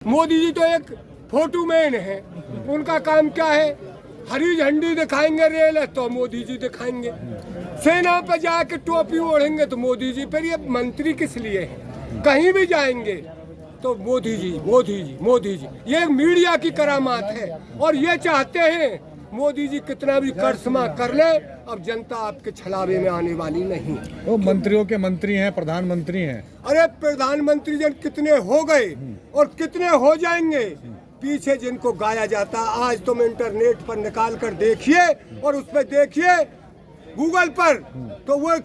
मोदी जी तो एक photo man है। उनका काम क्या है? हरी झंडी दिखाएंगे रेल है तो मोदी जी दिखाएंगे, सेना पे जाके टोपी ओढ़ेंगे तो मोदी जी। पर ये मंत्री किस लिए है? कहीं भी जाएंगे तो मोदी जी मोदी जी मोदी जी। ये मीडिया की करामात है और ये चाहते हैं मोदी जी कितना भी करिश्मा कर ले, अब जनता आपके छलावे में आने वाली नहीं। वो मंत्रियों के मंत्री हैं, प्रधानमंत्री हैं। अरे प्रधानमंत्री जन कितने हो गए और कितने हो जाएंगे पीछे जिनको गाया जाता। आज तुम इंटरनेट पर निकाल कर देखिए और उस पर देखिए गूगल पर, तो वो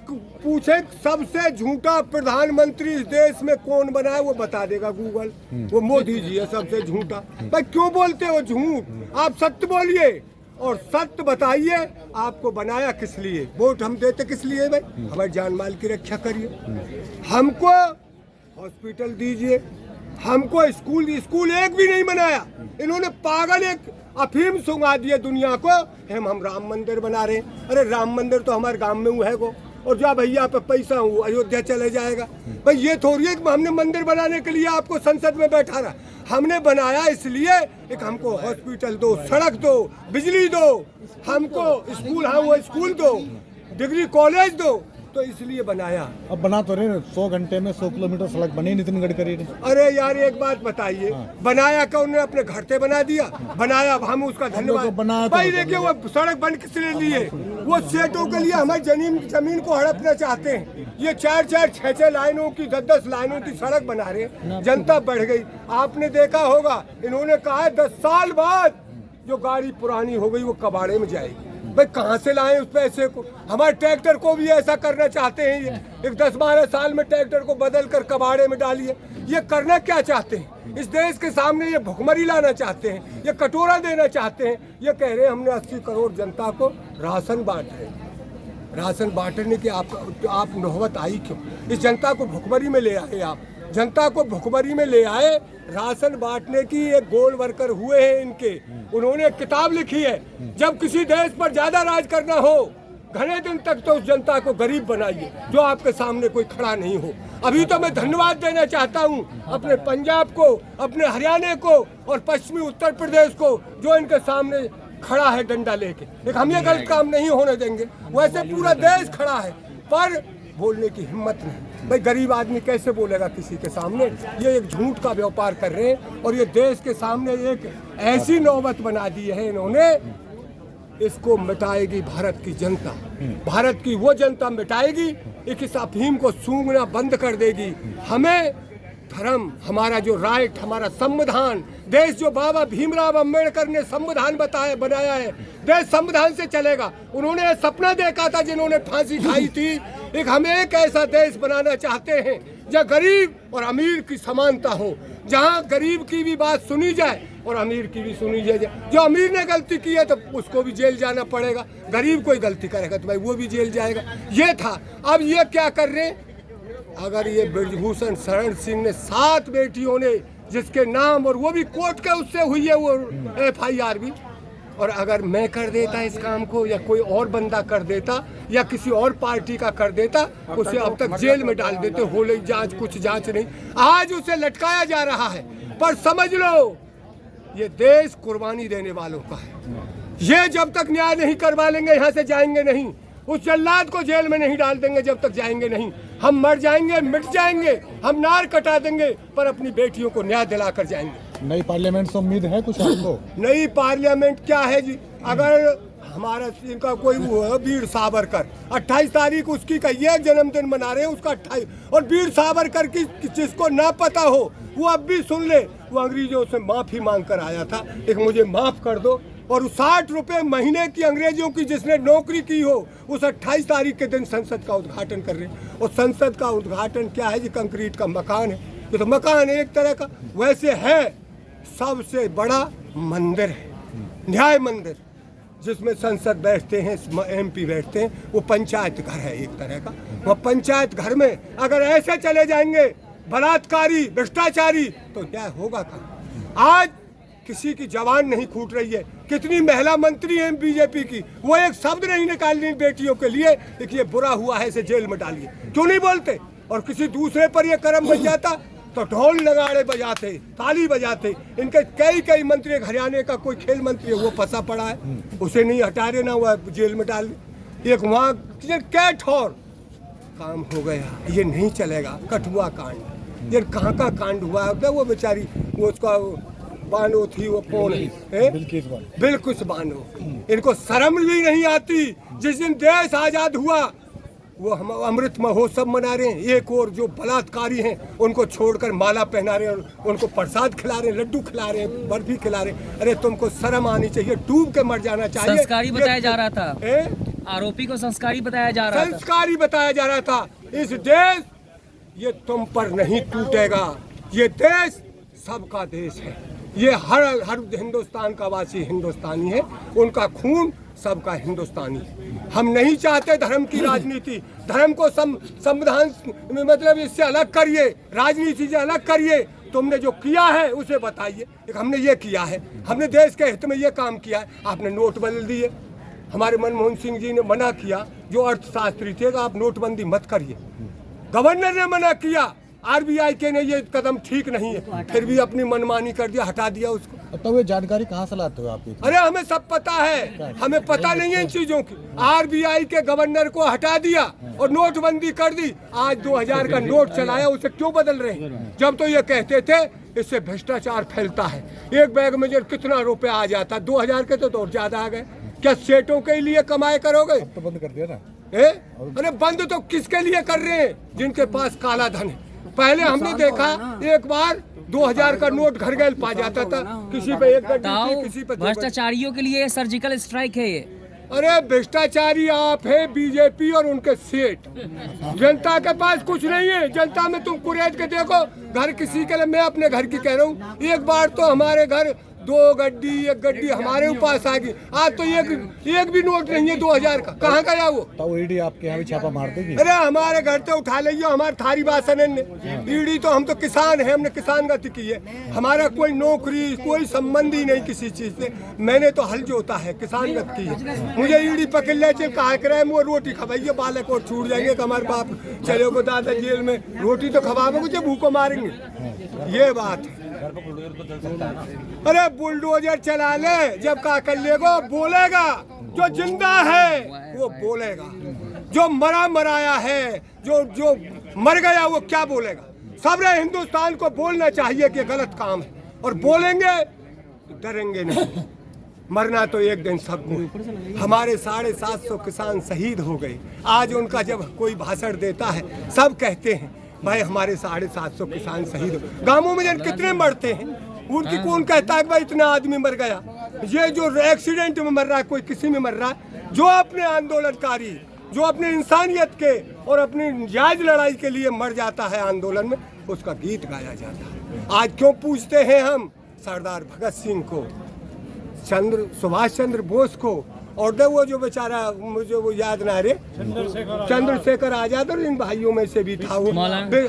पूछे सबसे झूठा प्रधानमंत्री इस देश में कौन बना है, वो बता देगा गूगल, वो मोदी जी है सबसे झूठा। भाई क्यों बोलते हो झूठ? आप सत्य बोलिए और सत्य बताइए आपको बनाया किस लिए। वोट हम देते किस लिए? भाई हमारे जान माल की रक्षा करिए, हमको हॉस्पिटल दीजिए, हमको स्कूल एक भी नहीं बनाया। इन्होंने पागल एक अफीम सुंगा दिए दुनिया को, हम राम मंदिर बना रहे हैं। अरे राम मंदिर तो हमारे गांव में हुआ है को, और जो भैया पे पैसा हो अयोध्या चले जाएगा। भाई ये थोड़ी है कि हमने मंदिर बनाने के लिए आपको संसद में बैठा रहा। हमने बनाया इसलिए एक हमको हॉस्पिटल दो, सड़क दो, बिजली दो, हमको स्कूल, हाँ वो स्कूल दो, डिग्री कॉलेज दो, तो इसलिए बनाया। अब बना तो रहे 100 घंटे में 100 किलोमीटर सड़क बनी नितिन गडकरी ने। अरे यार एक बात बताइए, बनाया कौन ने? अपने घर से बना दिया, बनाया हम उसका धन्यवाद। भाई देखिए वो सड़क बन किस लिए? वो सेठों के लिए हमारी जमीन को हड़पना चाहते हैं। ये 4-4, 6-6 लाइनों की 10-10 लाइनों की सड़क बना रहे, जनता बढ़ गई। आपने देखा होगा इन्होंने कहा 10 साल बाद जो गाड़ी पुरानी हो गई वो कबाड़े में जाएगी। भाई कहाँ से लाएं उस पैसे को? हमारे ट्रैक्टर को भी ऐसा करना चाहते हैं। ये एक 10-12 साल में ट्रैक्टर को बदल कर कबाड़े में डालिए। ये करना क्या चाहते हैं? इस देश के सामने ये भुखमरी लाना चाहते हैं, ये कटोरा देना चाहते हैं। ये कह रहे हैं हमने 80 करोड़ जनता को राशन बांट रहे हैं। राशन बांटने की आप नौबत आई क्यों? इस जनता को भुखमरी में ले आए आप, जनता को भुखमरी में ले आए। राशन बांटने की एक गोल वर्कर हुए हैं इनके। उन्होंने किताब लिखी है, जब किसी देश पर ज्यादा राज करना हो घने दिन तक तो उस जनता को गरीब बनाइए जो आपके सामने कोई खड़ा नहीं हो। अभी तो मैं धन्यवाद देना चाहता हूँ अपने पंजाब को, अपने हरियाणा को और पश्चिमी उत्तर प्रदेश को जो इनके सामने खड़ा है डंडा लेके। एक हम ये गलत काम नहीं होने देंगे। वैसे पूरा देश खड़ा है पर बोलने की हिम्मत नहीं। भाई गरीब आदमी कैसे बोलेगा किसी के सामने? ये एक झूठ का व्यापार कर रहे हैं और ये देश के सामने एक ऐसी नौबत बना दी है इन्होंने। इसको मिटाएगी भारत की जनता, भारत की वो जनता मिटाएगी एक इस अफीम को सूंघना बंद कर देगी। हमें धर्म, हमारा जो राइट, हमारा संविधान, देश जो बाबा भीमराव अंबेडकर ने संविधान बनाया है, देश संविधान से चलेगा। उन्होंने सपना देखा था जिन्होंने फांसी खाई थी। एक हमें एक ऐसा देश बनाना चाहते हैं जहाँ गरीब और अमीर की समानता हो, जहाँ गरीब की भी बात सुनी जाए और अमीर की भी सुनी जाए। जो अमीर ने गलती की है तो उसको भी जेल जाना पड़ेगा, गरीब कोई गलती करेगा तो भाई वो भी जेल जाएगा। ये था। अब ये क्या कर रहे हैं? अगर ये ब्रजभूषण शरण सिंह ने 7 बेटियों ने जिसके नाम, और वो भी कोर्ट के उससे हुई है वो FIR भी, और अगर मैं कर देता इस काम को या कोई और बंदा कर देता या किसी और पार्टी का कर देता, उसे अब तक जेल में डाल देते। हो रही जांच, कुछ जांच नहीं, आज उसे लटकाया जा रहा है। पर समझ लो ये देश कुर्बानी देने वालों का है। ये जब तक न्याय नहीं करवा लेंगे यहाँ से जाएंगे नहीं। उस जल्लाद को जेल में नहीं डाल देंगे जब तक जाएंगे नहीं। हम मर जाएंगे, मिट जाएंगे, हम नार कटा देंगे पर अपनी बेटियों को न्याय दिलाकर जाएंगे। नई पार्लियामेंट से उम्मीद है कुछ आपको? नई पार्लियामेंट क्या है जी? अगर हमारा इनका कोई वो है वीर सावरकर, 28 तारीख उसकी का ये जन्मदिन मना रहे हैं उसका 28, और वीर सावरकर की जिसको ना पता हो वो अब भी सुन ले। वो अंग्रेजों से माफी मांग कर आया था, एक मुझे माफ कर दो। और 60 रुपए महीने की अंग्रेजों की जिसने नौकरी की हो उस 28 तारीख के दिन संसद का उद्घाटन कर रहे हैं। और संसद का उद्घाटन क्या है जी? कंक्रीट का मकान है। ये तो मकान है एक तरह का, वैसे है सबसे बड़ा मंदिर है, न्याय मंदिर, जिसमें संसद बैठते हैं, MP बैठते हैं। वो पंचायत घर है एक तरह का। वह पंचायत घर में अगर ऐसे चले जाएंगे बलात्कारी, भ्रष्टाचारी, तो न्याय होगा कहाँ? आज किसी की जवान नहीं फूट रही है। कितनी महिला मंत्री हैं बीजेपी की, वो एक शब्द नहीं निकाल रही बेटियों के लिए। देखिए बुरा हुआ है, इसे जेल में डालिए, क्यों नहीं बोलते? और किसी दूसरे पर ये कर्म बन जाता तो ढोल नगाड़े बजाते, ताली बजाते। इनके कई मंत्री, हरियाणा का कोई खेल मंत्री है वो फंसा पड़ा है, उसे नहीं हटा रहे ना, वो जेल में डाल। एक वहाँ कैट और काम हो गया, ये नहीं चलेगा। कठुआ कांड, ये कहाँ का कांड हुआ है? वो बेचारी वो उसका बानो थी, वो कौन है? बिल्कुल बानो। इनको शर्म भी नहीं आती। जिस दिन देश आजाद हुआ वो हम अमृत महोत्सव मना रहे हैं, एक और जो बलात्कारी हैं उनको छोड़कर माला पहना रहे हैं, उनको प्रसाद खिला रहे हैं, लड्डू खिला रहे हैं, बर्फी खिला रहे हैं। अरे तुमको शर्म आनी चाहिए, डूब के मर जाना चाहिए। संस्कारी बताया जा रहा था, आरोपी को संस्कारी बताया जा रहा था, संस्कारी बताया जा रहा था। इस देश ये तुम पर नहीं टूटेगा, ये देश सबका देश है। ये हर हिंदुस्तान का वासी हिंदुस्तानी है, उनका खून सबका हिंदुस्तानी। हम नहीं चाहते धर्म की राजनीति। धर्म को संविधान मतलब इससे अलग करिए, राजनीति से अलग करिए। तुमने जो किया है उसे बताइए। हमने ये किया है, हमने देश के हित में ये काम किया है। आपने नोट बदल दिए, हमारे मनमोहन सिंह जी ने मना किया, जो अर्थशास्त्री थे कि आप नोटबंदी मत करिए। गवर्नर ने मना किया, आरबीआई के ने ये कदम ठीक नहीं है, फिर भी अपनी मनमानी कर दिया, हटा दिया उसको। तो ये जानकारी कहाँ से लाते हो आप? अरे हमें सब पता है, हमें पता नहीं है इन चीजों की। आरबीआई के गवर्नर को हटा दिया और नोटबंदी कर दी। आज 2000 का नोट चलाया, उसे क्यों बदल रहे हैं? जब तो ये कहते थे इससे भ्रष्टाचार फैलता है। एक बैग में जो कितना रुपया आ जाता, 2000 के तो और ज्यादा आ गए। क्या सेठों के लिए कमाई करोगे? तो बंद कर दिया ना। अरे बंद तो किसके लिए कर रहे हैं? जिनके पास काला धन है। पहले हमने देखा एक बार 2000 का नोट घर गैल पा जाता था, किसी पे एक गड्ढी, किसी पे भ्रष्टाचारियों के लिए सर्जिकल स्ट्राइक है ये। अरे भ्रष्टाचारी आप है, बीजेपी और उनके सेठ। जनता के पास कुछ नहीं है। जनता में तुम कुरेद के देखो, घर किसी के लिए, मैं अपने घर की कह रहा हूँ, एक बार तो हमारे घर 2 गड्डी, 1 गड्डी हमारे पास आ गई। आज तो एक भी नोट नहीं है 2000 का, कहाँ गया वो? तो ईडी आपके यहाँ भी छापा मार देगी? अरे हमारे घर से उठा लिये, हमारे थारी बासन ने। ईडी तो, हम तो किसान है, हमने किसान गति की है। हमारा कोई नौकरी, कोई संबंध ही नहीं किसी चीज से। मैंने तो हल जोता है, किसान गति की है। मुझे ईडी पकड़ ले चल कहा करे, वो रोटी खवाइए, बालक और छूट जाएंगे। हमारे बाप चले को दादा जेल में, रोटी तो खवाओगे, मुझे भूखों मारेंगे। ये बात है। अरे बुलडोजर चला ले, जब का कर लेगो बोलेगा। जो जिंदा है वो बोलेगा, जो मराया है, जो मर गया वो क्या बोलेगा? सबरे हिंदुस्तान को बोलना चाहिए कि गलत काम है, और बोलेंगे तो डरेंगे नहीं। मरना तो एक दिन सबको। हमारे 750 किसान शहीद हो गए। आज उनका जब कोई भाषण देता है, सब कहते हैं भाई हमारे 750 किसान शहीद हो। गांवों में जन कितने मरते हैं, उनकी कौन कहता है कि भाई इतना आदमी मर गया? ये जो एक्सीडेंट में मर रहा है, कोई किसी में मर रहा है, जो अपने आंदोलनकारी, जो अपने इंसानियत के और अपनी जायज लड़ाई के लिए मर जाता है आंदोलन में, उसका गीत गाया जाता है। आज क्यों पूछते हैं हम सरदार भगत सिंह को, सुभाष चंद्र बोस को, और वो जो बेचारा मुझे वो याद ना रहे, चंद्रशेखर आजाद, और इन भाइयों में से भी था वो।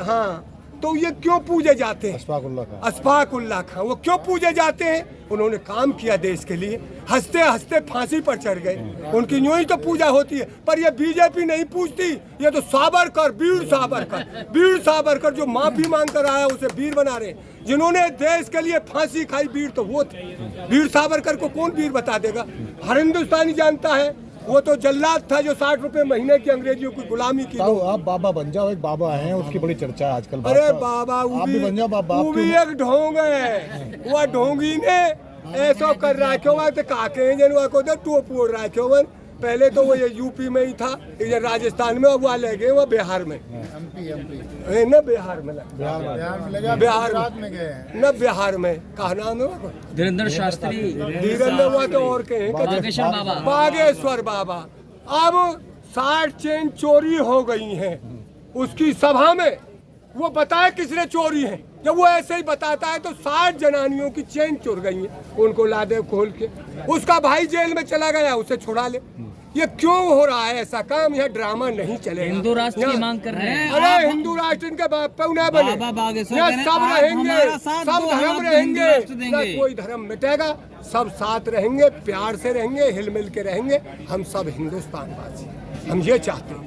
हाँ, तो ये क्यों पूजे जाते हैं? अशफाक उल्लाह खां, वो क्यों पूजे जाते हैं? उन्होंने काम किया देश के लिए, हंसते हंसते फांसी पर चढ़ गए, उनकी यूं ही तो पूजा होती है। पर ये बीजेपी नहीं पूछती, ये तो सावरकर, वीर सावरकर जो माफी मांग कर आया उसे वीर बना रहे। जिन्होंने देश के लिए फांसी खाई, वीर तो वो थे। वीर सावरकर को कौन वीर बता देगा? हर हिंदुस्तानी जानता है, वो तो जल्लाद था जो 60 रुपए महीने की अंग्रेजियों की गुलामी की। तो आप बाबा बन जाओ, एक बाबा हैं, उसकी बड़ी चर्चा आजकल। अरे बाबा, आप भी बन जाओ बाबा। वो भी एक ढोंग है, वो ढोंगी ने ऐसा कर रखे हुआ तो काके जनवा को टोप ओढ़ रखे हुए। पहले तो वो ये यूपी में ही था, इधर राजस्थान में, अब वहाँ ले गए वो बिहार में। न बिहार में न बिहार में कहा नाम है? धीरेन्द्र शास्त्री, धीरेन्द्र हुआ तो और कहीं बागेश्वर बाबा। अब 60 चेन चोरी हो गई हैं उसकी सभा में। वो बताए किसने चोरी है? जब वो ऐसे ही बताता है तो 60 जनानियों की चेन चुर गई है, उनको ला दे खोल के। उसका भाई जेल में चला गया, उसे छुड़ा ले। ये क्यों हो रहा है ऐसा काम? यह ड्रामा नहीं चलेगा। हिंदू राष्ट्र की मांग कर रहे हैं। अरे हिंदू राष्ट्र इनके बाप पे न बने, सब रहेंगे, सब धर्म रहेंगे, कोई धर्म मिटेगा, सब साथ रहेंगे, प्यार से रहेंगे, हिल मिल के रहेंगे। हम सब हिंदुस्तान वासी, हम ये चाहते हैं।